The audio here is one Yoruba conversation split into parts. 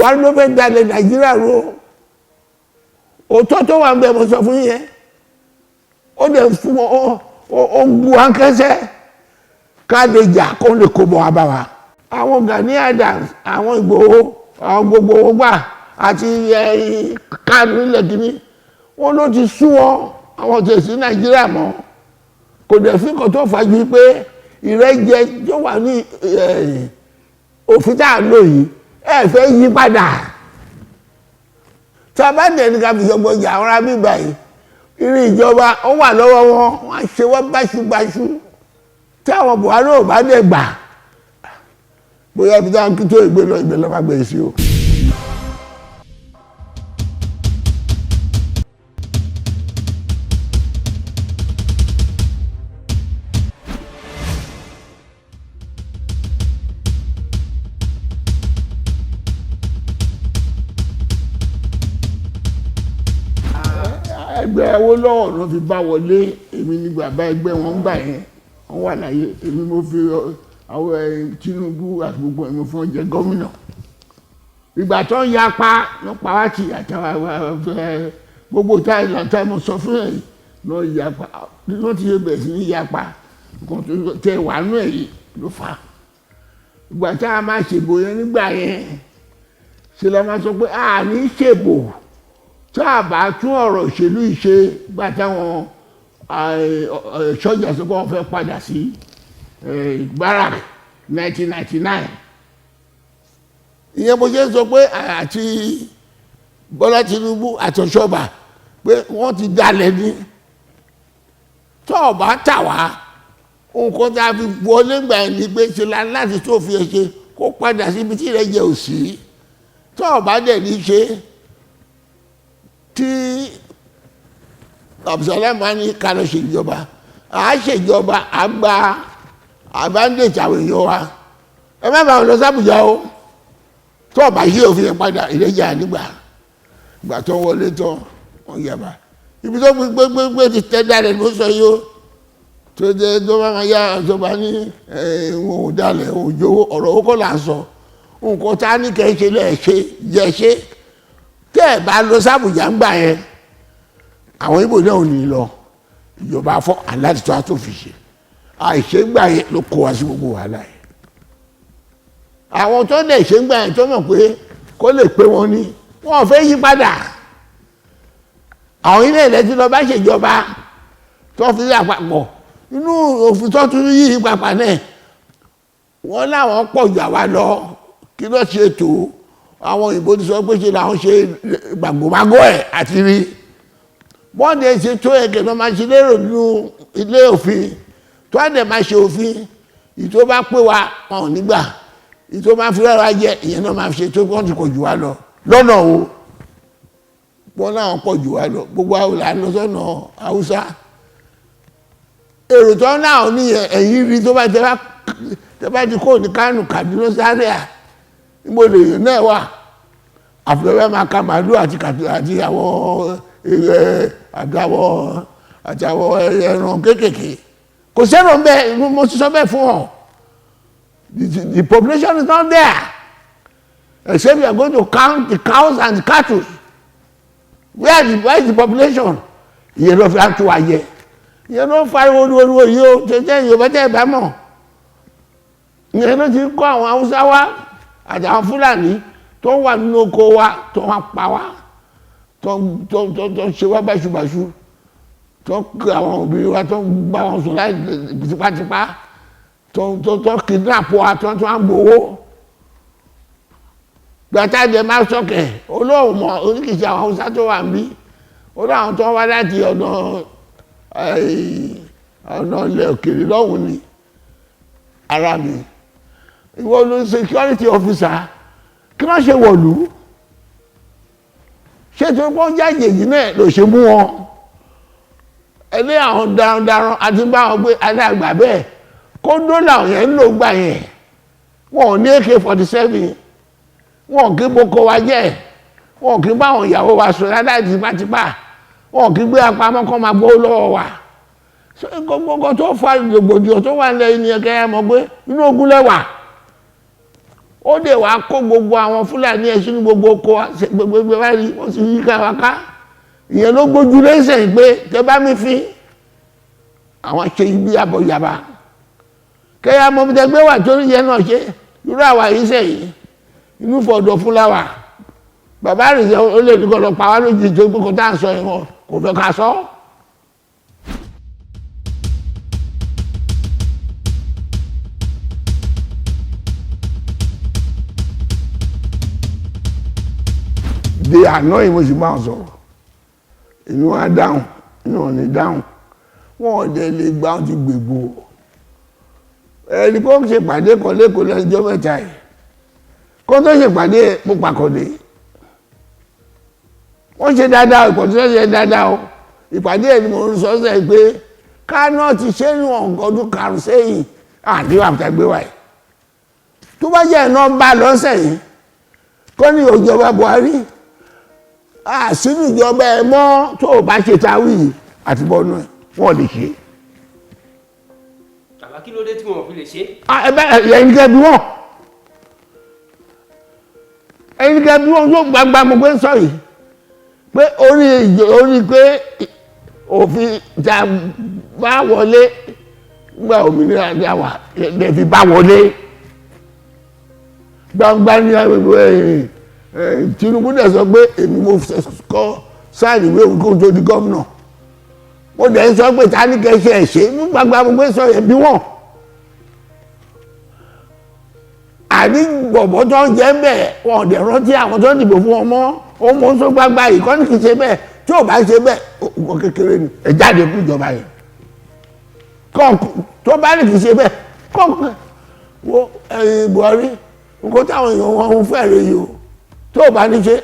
Buhari ló fẹ́ dalẹ̀ Nàìjíríà ro òótọ́ tó wà ń bẹ mo sọ fún yẹn ó dẹ̀ fún ó gu ankẹ́sẹ́ ká lè jà kó lè kó bọ̀ wá bá wa. Àwọn Gani Adams àwọn Ìgbòho àwọn gbogbo gbà àti Kánú nílẹ̀ kìíní wọn ló ti sú wọn àwọn tẹ̀sí Nàìjíríà mọ́ kò dẹ̀ fi nǹkan tó fàájú pé ìrẹ́jẹ tó wà ní òfin tá à ń lò yìí ẹ fẹ́ yí padà tá a bá dẹ̀ ní ká fi ṣọgbọ́n jà àwọn ará bíbá yìí irú ìjọba ó wà lọ́wọ́ wọn wọ́n á ṣe wọ́n báṣubàṣu tí àwọn Buhari ò bá dẹ̀ gbà bóyá ibi táwọn kí tó ìgbé lọ má gbé sí o. Ẹgbẹ́ Awólọ́wọ̀ ló fi bá wọlé èmi ní bàbá ẹgbẹ́ wọn gbà yẹn wọ́n wà láyé èmi mo fi àwọn Tinubu àti gbogbo ẹ̀mí fún ọjẹ́ gómìnà ìgbà tó ń yapa ló pa wá tì àtàwọn gbogbo táìlọ́tà mo sọ fún ẹ̀ lọ yapa ló ti yẹ bẹ̀rẹ̀ sí ní yapa nǹkan tó tẹ wà nú ẹ̀ yìí ló fà á ìgbà tá a máa ṣèbò yẹn nígbà yẹn ṣe la máa sọ pé a ní ṣèbò tá a bá tún ọ̀rọ̀ òṣèlú ìṣe gbà táwọn sọ́jà sọ pé wọ́n fẹ́ padà sí barak 1999 ìyẹn bó ṣe ń sọ pé àti Bọ́lá Tinubu àtọ̀ṣọ́bà pé wọ́n ti dalẹ̀ ní tó o bá tà wá nǹkan tá a fi wọlé gbà ní pé ṣe láti tó fi ẹ ṣe kó padà síbi tí ìrẹ́jẹ ò sí tó o bá dẹ̀ ní ṣe tí Abdulsalam máa ní ká lọ ṣèjọba à á ṣèjọba àgbà àbáńdèjì àwọn èèyàn wa ẹ má bàa lọ sábùjá o tó ọba yí òfin yẹn padà ìrẹ́jà nígbà ìgbà tó wọlé tán wọn yàbá ibi tó gbégbégbé ti tẹ́ dalẹ̀ ló sọ yìí o tó dé tó máa yá ìjọba ní wọn ò dalẹ̀ òjò ọ̀rọ̀ owó kọ́ là ń sọ nǹkan tá a ní kẹ́ ṣe lẹ́ẹ̀ṣe jẹ́ ṣe tẹ́ ẹ̀ bá lọ sábùjá ń gbà yẹn àwọn Ìgbò náà ò ní lọ ìjọba fọ́ alátìtọ́ àtòfìṣe àìṣe gbà yẹn ló kó wa sí gbogbo wàhálà yẹn àwọn tó lè ṣe gbà yẹn tó mọ̀ pé kó lè pé wọn ní wọn ò fẹ́ yí padà àwọn ilé ilẹ̀ tí lọ bá ṣèjọba tó fi yà papọ̀ inú òfin tó tún yí papà náà wọ́n láwọn pọ̀ jù àwa lọ kí ló ṣe tó àwọn òyìnbó ti sọ pé ṣe làwọn ṣe gbàgbọ́mágọ́ ẹ̀ àti rí wọ́n dẹ̀ ṣe tó ẹ̀kẹ́ tó máa ṣe lérò nínú ilé òfin tó á dẹ̀ máa ṣe òfin ìtò bá pé wa wọn ò nígbà ìtò máa fi rárá jẹ ìyẹn náà máa ṣe tó wọ́n ti pọ̀ jù wá lọ lọ́nà o wọ́n láwọn pọ̀ jù wá lọ gbogbo àwọn là ń lọ sọ́nà Haúsá èrò tó náà ní ẹ̀yìn rí tó bá tẹ bá ti kó ní Kánò Kaduna Zaria níbo lèèyàn náà wà àfẹ́fẹ́ máa ka màálù àti àwọn àtàwọn ẹran kéékèèké kò sẹ́rọ̀ bẹ́ẹ̀ mo ti sọ bẹ́ẹ̀ fún ọ the population is not there except you are going to count the cows and the cattle where is the population ìyẹn ló fi àtúwò àyẹ ìyẹn ló fa olúwo yìí ó tẹ́tẹ́ Yorùbá tẹ́ ẹ̀ bá mọ̀ ìyẹn ló ti kọ́ àwọn Haúsá wa àtàwọn Fúlàní tó wà nínú oko wa tó wà pa wá tó ṣe wá báṣubàṣu tó kí àwọn òbí wa tó bá wọn sùn láì tipátipá tó kidnap wa tó ń gbowó gbàtàdé má sọkẹ̀ olóhùn mọ́ oníkìsí àwọn Haúsá tó wà ń bí olóhùn tó wá láti ọ̀nà ilẹ̀ òkèèrè lọ́hùn ni ara mi ìwọ ló security officer kí wọ́n ṣe wọ̀lú ṣé tó kọ́ jájèjì náà ló ṣe mú wọn ẹlẹ́ àwọn darandaran àti bá wọn gbé alágbà bẹ́ẹ̀ kó dólà yẹn ń lò gbà yẹn wọn ò ní AK-47 wọn kì í boko wa jẹ́ wọn kì í bá àwọn ìyàwó wa sọ láti tipátipá wọn kì í gbé apamọ́ kọ́ máa gbó lọ́wọ́ wa gbogbo tó fa rògbòdìyàn tó wà lẹ́yìn ni ẹ̀kẹ́ ẹ̀ mọ̀ pé inú ogun lẹ́wà ó dẹ̀ wá kó gbogbo àwọn Fúlàní ẹ̀ sínú gbogbo oko gbogbo wá rí wọ́n sì yí káwáká ìyẹn ló gbójú lẹ́sẹ̀ pé tẹ bá mi fi àwọn ṣe ibi àbọ̀ yàbá kẹ́yà mọ́ bí tẹgbẹ́ wà torí yẹn náà ṣe irú àwà yìí sẹ́yìn inú fọ̀dọ̀ fúláwà bàbá rẹ̀ ṣe ó lè nìkan lọ pa wá lójijì tó gbogbo tá à ń sọ yẹn wọn kò fẹ́ ká sọ. di àná yìí mo sì máa sọ̀rọ̀ inú wa dáhùn inú ò ní dáhùn wọn ò dẹ̀ lè gbá wọn ti gbègbó ẹni kó ṣe pàdé kan lẹ́kọ̀ọ́ lẹ́jọ́ mẹ́ta yìí kó tó ṣe pàdé mo pàkọ̀dé wọ́n ṣe dáadáa ìpọ̀tí ṣe dáadáa o ìpàdé ẹni mo ń sọ sẹ́ pé Kánò ti ṣe ní ọdún karùn-ún sẹ́yìn àti àtàgbé wa yìí tó bá jẹ́ iná bá lọ́sẹ̀ yìí kọ́ ní ìjọba Buhari sínú ìjọba ẹ mọ́ tó o bá ṣe táwí àti bọ́nú ẹ̀ wọ́n lè ṣe. Bàbá kí ló dé tí wọ́n fi lè ṣe? ẹ̀yin kẹ́ bí wọ́n ẹ̀yin kẹ́ bí wọ́n tó gbangba mo pé sọ yìí pé orí pé òfin tá bá wọlé gba òmìnira dá wà lè fi bá wọlé gbangba ní Tinubu dẹ̀ sọ pé èmi mo kọ́ sáàlì ìwé òun kó tó di gómìnà mo dẹ̀ ń sọ pé ta ní kẹ́sẹ̀ ẹ̀ ṣe ní gbangba mo gbé sọ yẹn bí wọ́n àní bọ̀bọ̀ tó ń jẹ́ bẹ́ẹ̀ wọn ò dẹ̀ rántí àwọn tó ń dìbò fún wọn mọ́ òun mò ń sọ gbangba yìí kọ́ ní kì í ṣe bẹ́ẹ̀ tí ò bá ṣe bẹ́ẹ̀ nǹkan kékeré ni ẹ̀ jáde kú ìjọba yẹn kọ́ọ̀kù tó bá ní kì í ṣe bẹ́ẹ̀ kọ́ọ̀kù wo Buhari nǹkan táwọn èèyàn wọn ń fẹ́rẹ̀ yìí o tó bá ní ṣe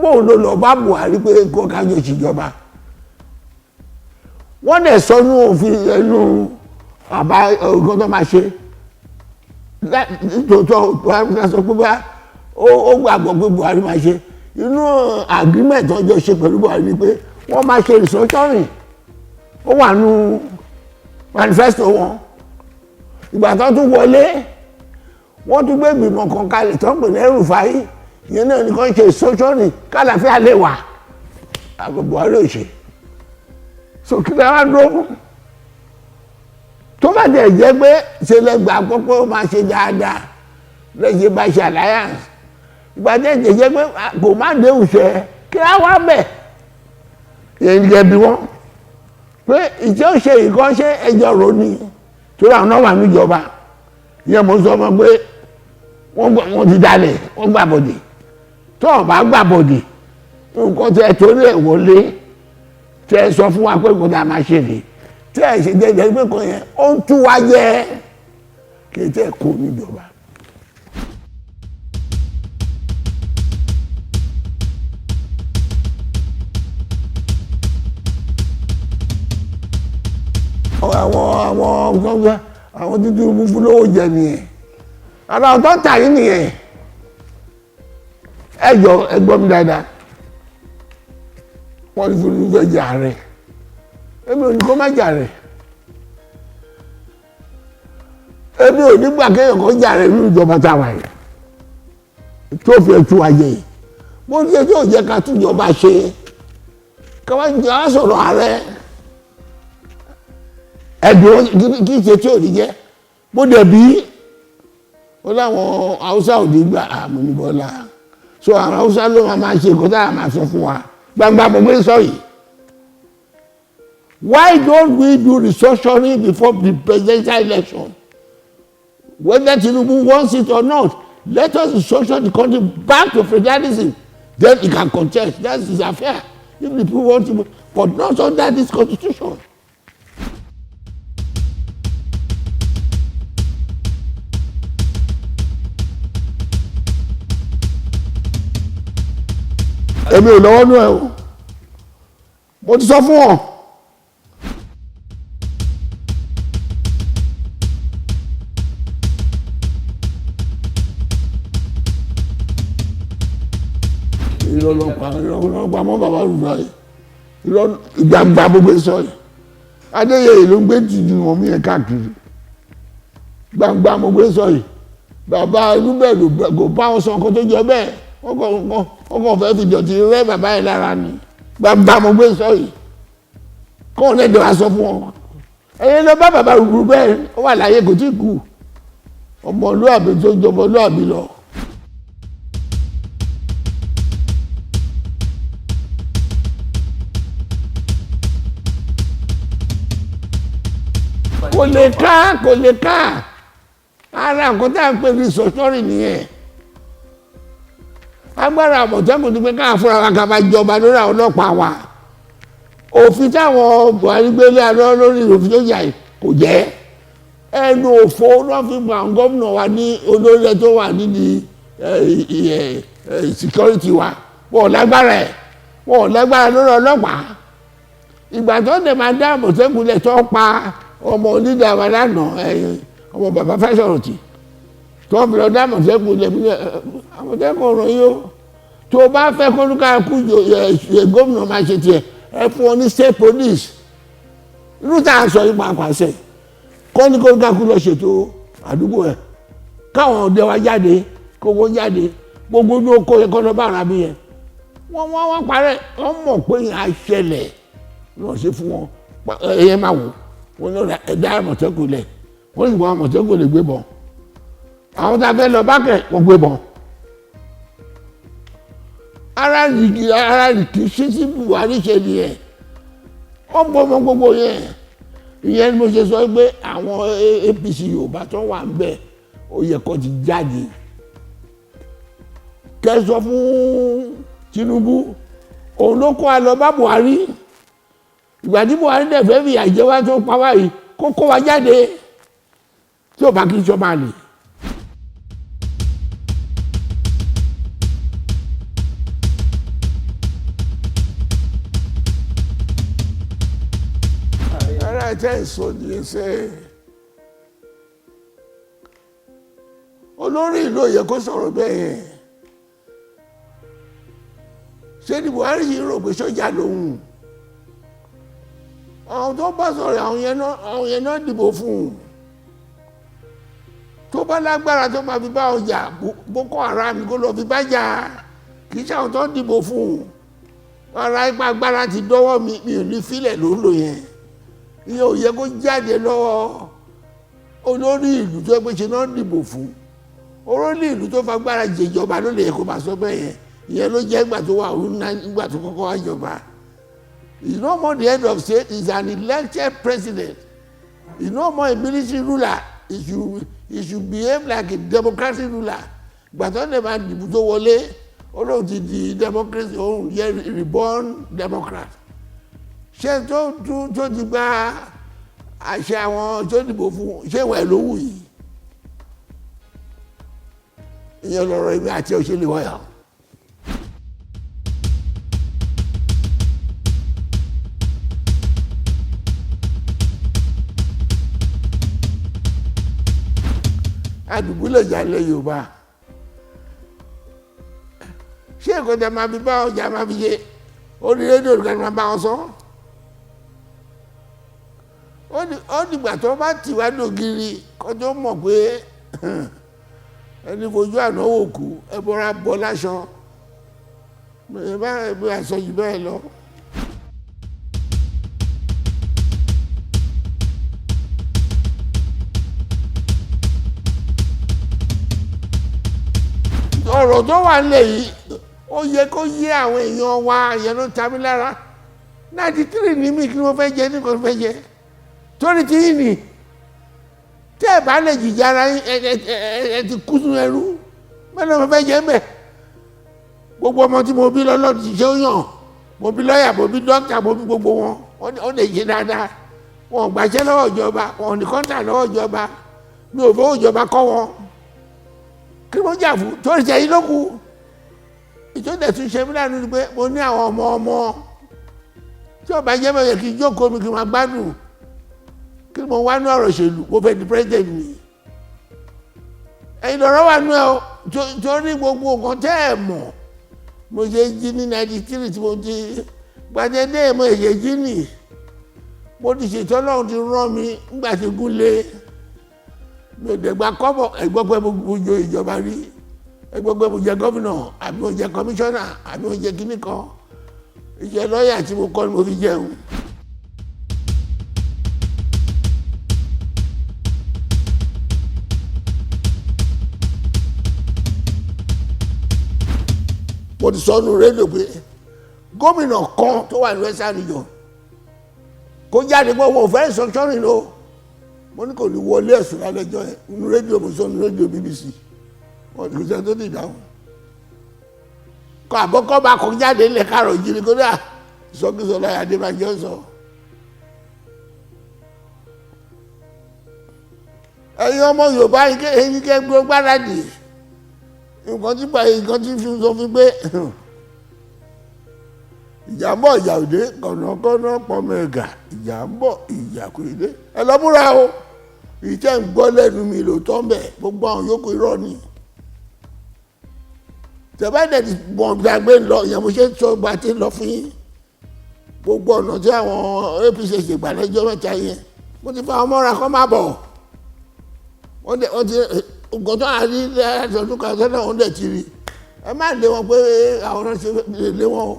bóun ló lọ bá Buhari pé kó kájọ ìṣèjọba wọ́n dẹ̀ sọ ní òfin ẹnu àbá nǹkan tó máa ṣe tòótọ́ Buhari sọ pé bá ó gbàgbọ́ pé Buhari máa ṣe inú agreement tó jọ ṣe pẹ̀lú Buhari ni pé wọ́n máa ṣe restructuring ó wà nù manifesto wọn ìgbà tó tún wọlé wọ́n tún gbé ìgbìmọ̀ kan kalẹ̀ tó ń pè ní El-Rufai ìyẹn náà nìkan ṣe restructuring kálàfíà lè wà àgbẹ̀ Buhari ò ṣe sókè wá dúró tó bá dẹ̀ jẹ́ pé ṣe lè gbà pọ́pọ́ ó máa ṣe dáadáa lẹ́yìn bá ṣe alliance ìgbà dẹ̀ jẹ́ pé kò má déhùn ṣe kí á wá bẹ̀ yẹn jẹ́ bí wọ́n pé ìṣe ó ṣe ìkan ṣe ẹjọ́ rò ní torí àwọn náà wà níjọba ìyẹn mo sọ fún pé wọ́n ti dalẹ̀ wọ́n gbà bọ̀dẹ̀ tó wọn bá gbà bọ̀dẹ̀ nǹkan tẹ torí ẹ̀ wọlé tẹ sọ fún wa pé kò dá máa ṣe rè tẹ ẹ ṣe jẹjẹ pé kò yẹn ó ń tú wa jẹ kí ẹ tẹ kó níjọba. àwọn títí fún lówó jẹ nìyẹn ara ọ̀tọ̀ tà yín nìyẹn ẹjọ́ ẹgbọ́n mi dáadáa wọ́n ní fún fẹ́ jà rẹ̀ èmi ò ní kó má jà rẹ̀ èmi ò nígbà kéèyàn kan jà rẹ̀ nínú ìjọba táwa yìí tó fi ẹtú ajé yìí mo ní ẹjọ́ ò jẹ́ ká túnjọba ṣe káwá jẹ́ á sọ̀rọ̀ ààrẹ ẹ̀dùn kí ṣe tí ò ní jẹ́ bó dẹ̀ bí ó láwọn Haúsá ò ní gbà àmúnibọ́lá so àwọn Haúsá ló máa ṣe nǹkan tá a máa sọ fún wa gbangba mo gbé sọ yìí. Why don't we do restructuring before the presidential election? Whether Tinubu wants it or not, let us restructure the country back to federalism. Then he can contest. That's his affair. If the people want to, but not under this constitution. Èmi ò lọ́wọ́ nú ẹ o. Mo ti sọ fún wọn. ìrọ̀lọ́pàá mọ́ bàbá rúra yìí ìgbàgbà gbogbo sọ yìí Adéyẹyè ló ń gbé tìjú wọn mí ẹ̀ káàkiri gbàgbà gbogbo sọ yìí bàbá olúbẹ̀rù kò bá wọn sọ nǹkan tó jọ bẹ́ẹ̀ wọ́n kàn fẹ́ fi dọ̀tí rẹ́ bàbá yẹn lára ni bàbá mo gbé sọ yìí kóun lẹ́dọ̀ wá sọ fún wọn ẹ̀yin lọ bá bàbá rúgbùrú bẹ́ẹ̀ ó wà láyé kò tí kú ọmọlúàbí tó jọ ọmọlúàbí lọ. kò lè ká ara nǹkan tá à ń pè ní sọ̀tọ́rì nìyẹn agbára Àmọ̀tẹ́kùn ni pé káà fúnra wa ká máa jọba lórí àwọn ọlọ́pàá wa òfin táwọn Buhari gbélé àná lórí òfin tó jà kò jẹ́ ẹnu òfo náà fi gba gómìnà wa ní olórí tó wà nídìí security wa wọn ò lágbára lórí ọlọ́pàá ìgbà tó dẹ̀ máa dá Àmọ̀tẹ́kùn lẹ̀ tó pa ọmọ onídàá lánàá ọmọ bàbá Fáṣọ̀rántì tó ń fi lọ dá Àmọ̀tẹ́kùn lẹ̀ Àmọ̀tẹ́kùn ọ̀rọ̀ yìí ó tó bá fẹ́ kólúkàkú gómìnà máa ṣe tiẹ̀ ẹ fún ọ ní state police inú tá à ń sọ yìí pàápàá kọ́ ní kólúkàkú lọ ṣètò àdúgbò ẹ̀ káwọn ọdẹ wa jáde kówó jáde gbogbo ní oko ẹ̀kọ́ lọ bá ara bí yẹn wọ́n parẹ́ wọ́n mọ̀ pé a ṣẹlẹ̀ lọ́ọ́ ṣe fún wọn ẹ̀yẹ máa wò wọ́n ní ẹ̀dá Àmọ̀tẹ́kùn lẹ̀ wọ́n sì wọ́n Àmọ̀tẹ́kùn lè gbé bọ̀ àwọn tá a fẹ́ lọ bá kẹ̀ wọ́n gbé bọ̀ ara rìkì sí sí Buhari ṣe nìyẹn wọ́n bọ́ ọmọ gbogbo yẹn ìyẹn ni mo ṣe sọ pé àwọn APC Yorùbá tó wà ń bẹ̀ ó yẹ kó ti jáde kẹ́ sọ fún Tinubu òun ló kó a lọ bá Buhari ìgbà tí Buhari dẹ̀ fẹ́ fi àjẹ wá tó pa wáyé kó kó wa jáde tí ò bá kí n sọ máa lè. ara ẹ̀tẹ́ ìsọ nìyẹn sẹ́ olórí ìlú yẹ kó sọ̀rọ̀ bẹ́ẹ̀ yẹn ṣé ni Buhari yìí rò pé sọ́jà lòun àwọn tó bá sọ̀rọ̀ àwọn yẹn náà dìbò fún un tó bá lágbára tó máa fi bá ọjà Boko Haram kó lọ fi bá jà kì í ṣe àwọn tó dìbò fún un ara ipa agbára ti dọ́wọ́ mi ò ní fílẹ̀ ló ń lò yẹn ìyẹn ò yẹ kó jáde lọ́wọ́ olórí ìlú tó pé ṣe náà dìbò fún olórí ìlú tó fagbára jẹjọba ló lè yẹ kó máa sọ bẹ́ẹ̀ yẹn ìyẹn ló jẹ́ ìgbà tó wà nígbà tó kọ́kọ́ wá jọba. He's no more the head of state, he's an elected president. He's no more a military ruler. He should behave like a democratic ruler. Gbàtọ́ lè máa dìbò tó wọlé, olóhùn ti di democracy, òun yẹ reborn democrat. Ṣé tó ti gba àṣẹ àwọn tó dìbò fún ṣé ìwà ẹ̀ ló wù yìí? Ìyẹn lọ̀rọ̀ ìwé àti òṣèlú wọ̀nyà. Àdùbúlẹ̀ jà lẹ Yorùbá ṣé nǹkan tẹ máa fi bá ọjà máa fi ṣe orí rédíò nìkan máa bá wọn sọ ó dìgbà tó bá tì wá lògiri kó tó mọ̀ pé ẹni fojú àná wò kú ẹ bọ́ra bọ́ láṣọ ẹ bá aṣọ jù bẹ́ẹ̀ lọ. ọ̀rọ̀ tó wà nílẹ̀ yìí ó yẹ kó yé àwọn èèyàn wa yẹn ló ta mí lára 93 ní mí kí wọ́n fẹ́ jẹ nìkan fẹ́ jẹ torí tí yìí nì tẹ́ ẹ̀ bá lè jìjà ara ẹ ti kú sínú ẹrú mẹ́rin wọ́n fẹ́ jẹ mẹ́ gbogbo ọmọ tí mo bí lọ́lọ́ ti ṣe ó yàn mo bí lọ́ọ̀yà mo bí dókítà mo bí gbogbo wọn ó lè ṣe dáadáa wọn ò gbàṣẹ́ lọ́wọ́ ìjọba wọn ò ní kọ́ńtà lọ́wọ́ ìjọba mi ò fọwọ́ ìjọba kọ́ wọn kí wọ́n jà fún tó ṣe yín lókù ìtọ́jú tún ṣe mí lánàá ni pé mo ní àwọn ọmọ tí ọba jẹ́ mẹ́rin kí n jókòó mi kí n máa gbádùn kí mo wá ní ọ̀rọ̀ òṣèlú mo fẹ́ di president mi ẹ̀yin lọ́rọ̀ wà nú ẹ o torí gbogbo nǹkan tẹ́ ẹ̀ mọ̀ mo ṣe jí ní 93 tí mo ti gbàdédé mo ṣe jí nì mo ti ṣètò Ọlọ́run ti rán mi nígbà tí gún lé mi ò dẹ̀ gba kọ́bọ̀ ẹgbọ́ pé mo jẹ ìjọba rí ẹgbọ́ pé mo jẹ gómìnà àbí mo jẹ kọmíṣánná àbí mo jẹ kíní kan iṣẹ́ lọ́ọ̀yà tí mo kọ́ ni mo fi jẹun. mo ti sọ nínú rédíò pé gómìnà kan tó wà ní western region kó jáde pé wọn ò fẹ́ ìsọ̀tọ́rìn lọ mo ní kò ní wọlé ẹ̀sùn lálẹ́jọ́ ẹ̀ nínú rédíò mo sọ nínú rédíò BBC wọn kò sẹ́ni tó ti dáhùn kọ àbọ̀kọ́ bá kọ jáde ńlẹ̀ kárọ̀ jírí kó dà ìsọkúsọ láyé Adébánjọ sọ. ẹ̀yin ọmọ Yorùbá yìí kẹ́ gbọ́ gbáradì nǹkan tí fi sọ fún pé ìjà ń bọ̀ ìjà òde kọ̀nàkọ́nà pọ̀mọ ẹ̀gà ìjà ń bọ̀ ìjà kò dé ẹ lọ múra o ìtẹ́ ń gbọ́ lẹ́nu mi lò tọ́ mbẹ̀ gbogbo àwọn yòókù irọ́ ni tẹ̀bẹ́dẹ̀ ti bọ̀ gbàgbé lọ ìyẹn mo ṣe ń sọ gba tí ń lọ fún yín gbogbo ọ̀nà tí àwọn APC ṣègbà lẹ́jọ́ mẹ́ta yẹn mo ti fa ọmọ ra kọ́ má bọ̀ wọ́n ti nǹkan tó àrí lẹ́yìn kan sọ́nà wọ́n dẹ̀ ti rí ẹ má lé wọn pé àwọn ọ̀rọ̀ ṣe lé wọn o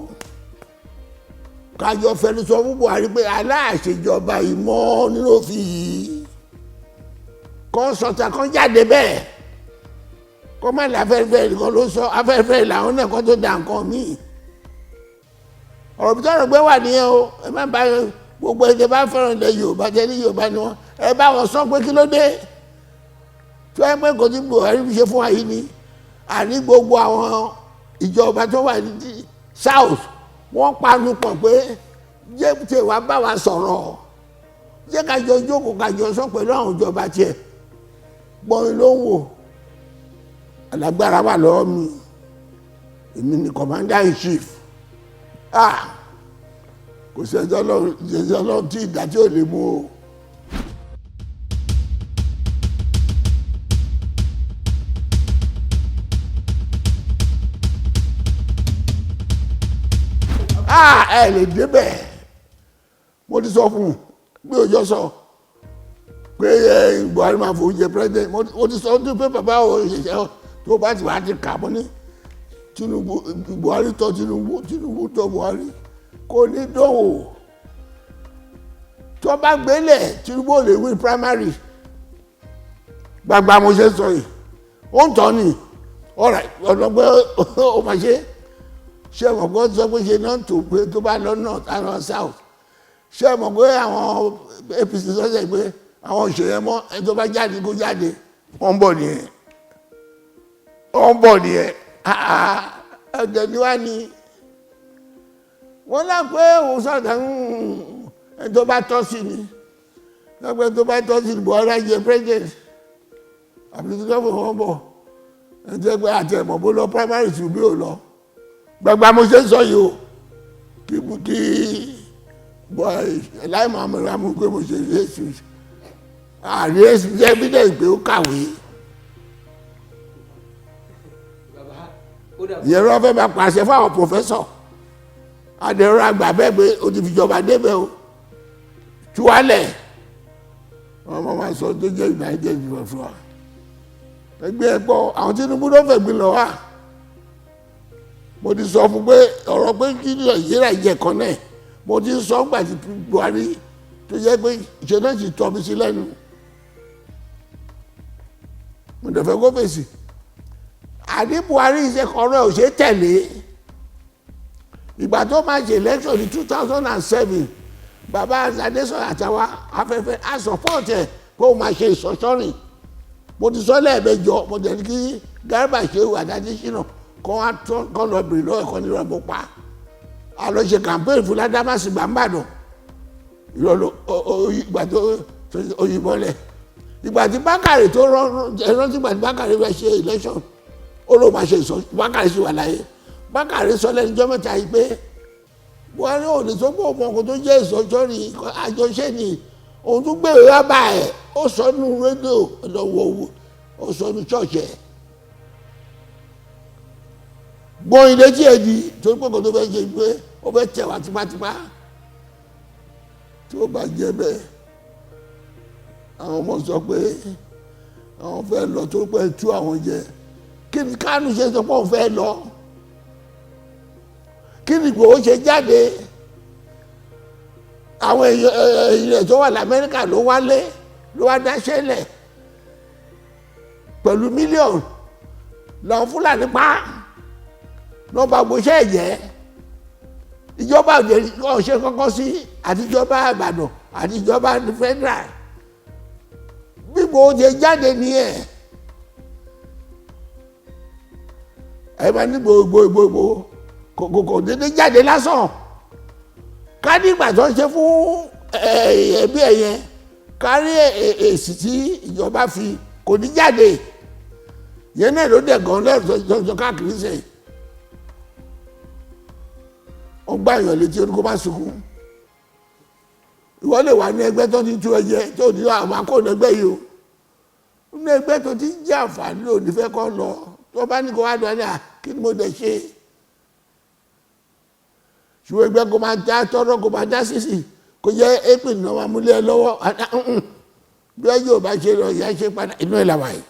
kájọ fẹnusọ fún Buhari pé aláàṣejọba ìmọ̀ nínú òfin yìí kọ́ sọ̀tà kan jáde bẹ́ẹ̀ kọ́ má lè afẹ́fẹ́ nìkan ló sọ afẹ́fẹ́ làwọn náà kọ́ tó da nǹkan míì ọ̀rọ̀ bí tọ́rọ̀ gbé wà nìyẹn o ẹ má bá gbogbo ẹ̀jẹ̀ bá fẹ́ràn ilẹ̀ Yorùbá jẹ́ ní Yorùbá ni wọ́n ẹ bá wọn sọ pé kí ló dé tí wọ́n pẹ́ kò tí Buhari fi ṣe fún wa yìí ni àní gbogbo àwọn ìjọba tó wà ní South wọ́n panu pọ̀ pé jẹ́ tí wàá bá wa sọ̀rọ̀ jẹ́ ká jọ jókòó ká jọ sọ pẹ̀lú àwọn ìjọba tiẹ̀ gbọ́n ló ń wò alágbára wà lọ́wọ́ mi èmi ni commander in chief kò sí ẹjọ́ lọ́wọ́ tí ìdá tí ò lè mú o. ẹ lè débẹ̀ mo ti sọ fún un bí òjò sọ pé Buhari máa fò jẹ president mo ti sọ fún pé bàbá òṣìṣẹ́ tó bá ti wá ti kà mọ́ ní Tinubu Buhari tọ́ Tinubu tọ́ Buhari kò ní dánwò tó bá gbélé Tinubu ò lè win primary gbàgbà mo ṣe sọ yìí ó ń tọ́ ni ọ̀dọ́gbẹ́ ó máa ṣe ṣé mọ̀ pé sọ pé ṣe náà tó pé tó bá lọ north and south ṣé mọ̀ pé àwọn APC sọ́sẹ̀ pé àwọn òṣèré mọ́ ẹni tó bá jáde kó jáde wọ́n ń bọ̀ nìyẹn ẹ̀jẹ̀ ni wá ní wọ́n lá pé òun sọ̀tàn ẹni tó bá tọ́ sí ni lọ́pẹ́ tó bá tọ́ sí ni Buhari jẹ president àbí tó tọ́ fún wọn bọ̀ ẹni tó gbé àtẹ̀mọ̀ bó lọ primary tù bí ò lọ gbàgbà mo ṣe ń sọ yìí o kí láì máa mọ̀ lámú pé mo ṣe rí èsì àrí èsì jẹ́ evidence pé ó kàwé ìyẹn ló fẹ́ bá pàṣẹ fáwọn professor adẹ̀rọ àgbà bẹ́ẹ̀ pé o ti fìjọba débẹ̀ o tuwálẹ̀ wọn máa sọ tó jẹ́ United ìjọba fún wa ẹgbẹ́ ẹ̀pọ̀ àwọn Tinubu ló fẹ́ gbin lọ wá mo ti sọ fún pé ọ̀rọ̀ pé kí Nàìjíríà jẹ kan náà mo ti sọ gbà tí Buhari tó jẹ́ pé ìṣe náà ti tọ́ mi sí lẹ́nu mo dẹ̀ fẹ́ kó fèsì àní Buhari ṣe kọ́rọ́ ẹ̀ ò ṣe tẹ̀lé ìgbà tó máa ṣe election ní 2007 bàbá Adésọyà àtàwọn afẹ́fẹ́ á support ẹ̀ pé ó máa ṣe ìsọ̀tọ́rìn mo ti sọ lẹ́ẹ̀mẹjọ mo jẹ́ kí Garba Shehu Adésínà kọ́ lọ bèrè lọ́wọ́ ẹ̀kọ́ nírọ̀ mo pa a lọ ṣe campaign fún Ládàmásì gbàmbàdàn ìrọ̀lọ́ ìgbà tó òyìnbó lẹ̀ ìgbà tí Bákàrè tó rántí ìgbà tí Bákàrè fẹ́ ṣe election ó ló máa ṣe Bákàrè sì wà láyé Bákàrè sọ lẹ́nujọ́ mẹ́ta yìí pé Buhari ò ní sọ́gbọ́n ọmọ ọkọ̀ tó jẹ́ ìsọjọ́rì àjọṣe ni òun tún gbé ìwé bá ẹ̀ ó sọ nínú rédíò lọ́wọ́ ó sọ nínú ṣọ́ọ̀ṣì ẹ̀ gbọ́n ilé tí ẹ di torí pé kò tó fẹ́ ṣe pé ó fẹ́ tẹ̀ wá tipátipá tí ó bá jẹ́ bẹ́ẹ̀ àwọn ọmọ sọ pé àwọn fẹ́ lọ tó pẹ́ tú àwọn jẹ kí ni Kánú ṣe sọ pé òun fẹ́ lọ kí ni Ìgbòho ṣe jáde àwọn èèyàn tó wà l'Amẹ́ríkà ló wálé ló wá dáṣẹ́lẹ̀ pẹ̀lú mílíọ̀nù làwọn Fúlàní pa lọ́ọ́ bá gbóṣẹ́ ẹ̀jẹ̀ ìjọba ọ̀ṣẹ́ kọ́kọ́ sí àtijọba Ìbàdàn àtijọba federal gbígbó oúnjẹ jáde nìyẹn ẹ máa ní gbogbo kò dédé jáde lásán ká nígbà tó ń ṣe fún ẹbí ẹ yẹn kárí èsì tí ìjọba fi kò ní jáde yẹn náà ló dẹ̀ gan lẹ́rù tó káàkiri sẹ́yìn wọ́n gbá èèyàn létí oníkó má sunkún ìwọ lè wà ní ẹgbẹ́ tó ti tú ẹyẹ tó ní àwọn akóònù ẹgbẹ́ yìí o ní ẹgbẹ́ tó ti jẹ́ àǹfààní ò ní fẹ́ kọ́ lọ tó bá ní kó wá lọ ní kí ni mo dẹ̀ ṣe ṣùgbọ́n ẹgbẹ́ kó máa dá tọ́rọ́ kó máa dá sísì kó jẹ́ apin náà máa múlẹ̀ lọ́wọ́ bí ẹ yóò bá ṣe lọ ìyá ṣe padà inú ẹ̀ làwà yìí.